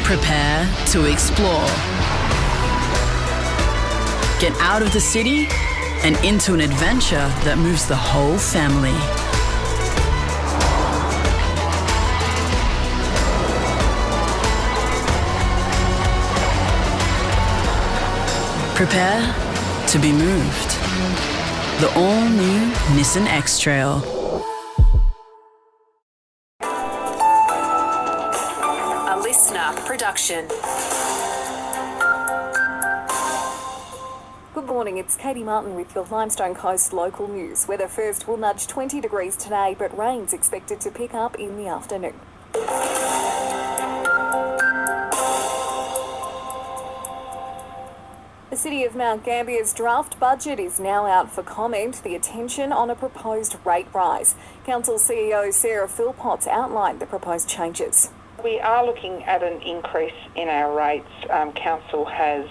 Prepare to explore. Get out of the city and into an adventure that moves the whole family. Prepare to be moved. The all-new Nissan X-Trail. A LISTNR production. Good morning, it's Katie Martin with your Limestone Coast local news. Weather first will nudge 20 degrees today, but rain's expected to pick up in the afternoon. The City of Mount Gambier's draft budget is now out for comment. The attention on a proposed rate rise. Council CEO Sarah Philpotts outlined the proposed changes. We are looking at an increase in our rates. Council has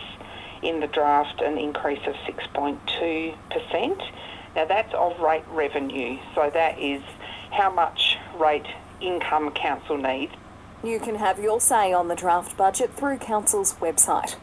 in the draft an increase of 6.2%. Now that's of rate revenue, so that is how much rate income Council needs. You can have your say on the draft budget through Council's website.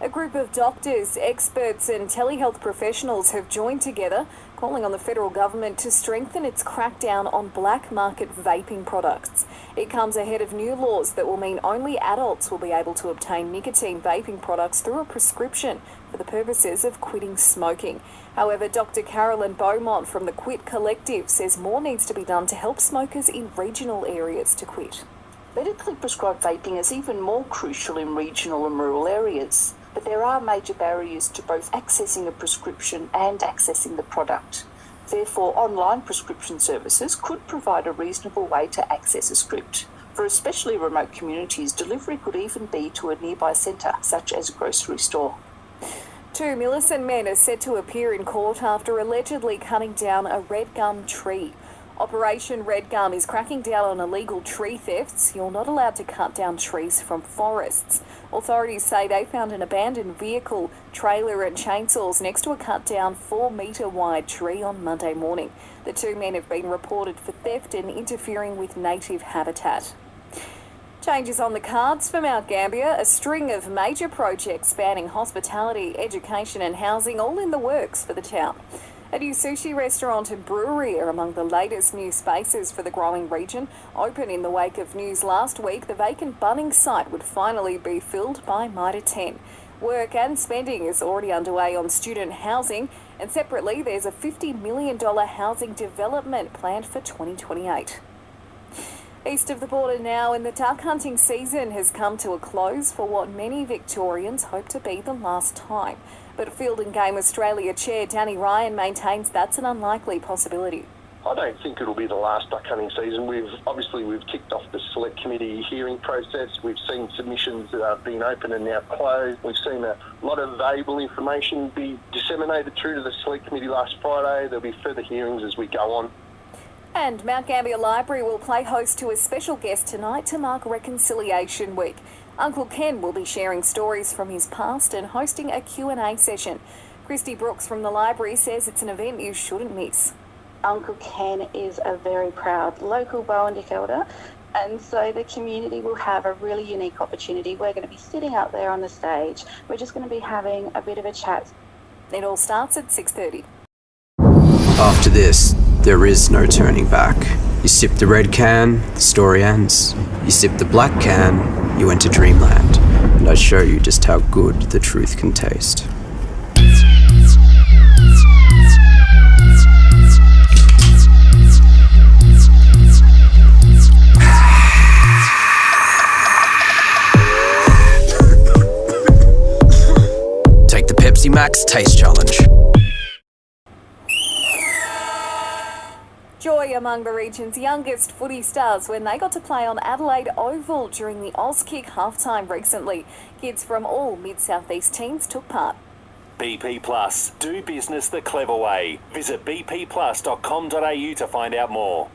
A group of doctors, experts and telehealth professionals have joined together, calling on the federal government to strengthen its crackdown on black market vaping products. It comes ahead of new laws that will mean only adults will be able to obtain nicotine vaping products through a prescription for the purposes of quitting smoking. However, Dr. Carolyn Beaumont from the Quit Collective says more needs to be done to help smokers in regional areas to quit. Medically prescribed vaping is even more crucial in regional and rural areas, but there are major barriers to both accessing a prescription and accessing the product. Therefore, online prescription services could provide a reasonable way to access a script. For especially remote communities, delivery could even be to a nearby centre, such as a grocery store. Two Millicent men are set to appear in court after allegedly cutting down a red gum tree. Operation Red Gum is cracking down on illegal tree thefts. You're not allowed to cut down trees from forests. Authorities say they found an abandoned vehicle, trailer and chainsaws next to a cut-down 4-metre wide tree on Monday morning. The two men have been reported for theft and interfering with native habitat. Changes on the cards for Mount Gambier, a string of major projects spanning hospitality, education and housing, all in the works for the town. A new sushi restaurant and brewery are among the latest new spaces for the growing region. Open in the wake of news last week, the vacant Bunnings site would finally be filled by Mitre 10. Work and spending is already underway on student housing, and separately there's a $50 million housing development planned for 2028. East of the border now, and the duck hunting season has come to a close for what many Victorians hope to be the last time. But Field and Game Australia Chair Danny Ryan maintains that's an unlikely possibility. I don't think it'll be the last duck hunting season. We've kicked off the select committee hearing process. We've seen submissions that have been open and now closed. We've seen a lot of valuable information be disseminated through to the select committee last Friday. There'll be further hearings as we go on. And Mount Gambier Library will play host to a special guest tonight to mark Reconciliation Week. Uncle Ken will be sharing stories from his past and hosting a Q&A session. Christy Brooks from the library says it's an event you shouldn't miss. Uncle Ken is a very proud local Bowendick elder, and so the community will have a really unique opportunity. We're going to be sitting out there on the stage. We're just going to be having a bit of a chat. It all starts at 6:30. After this, there is no turning back. You sip the red can, the story ends. You sip the black can, you enter dreamland. And I show you just how good the truth can taste. Take the Pepsi Max Taste Challenge. Joy among the region's youngest footy stars when they got to play on Adelaide Oval during the Auskick halftime recently. Kids from all mid-south east teams took part. BP Plus. Do business the clever way. Visit bpplus.com.au to find out more.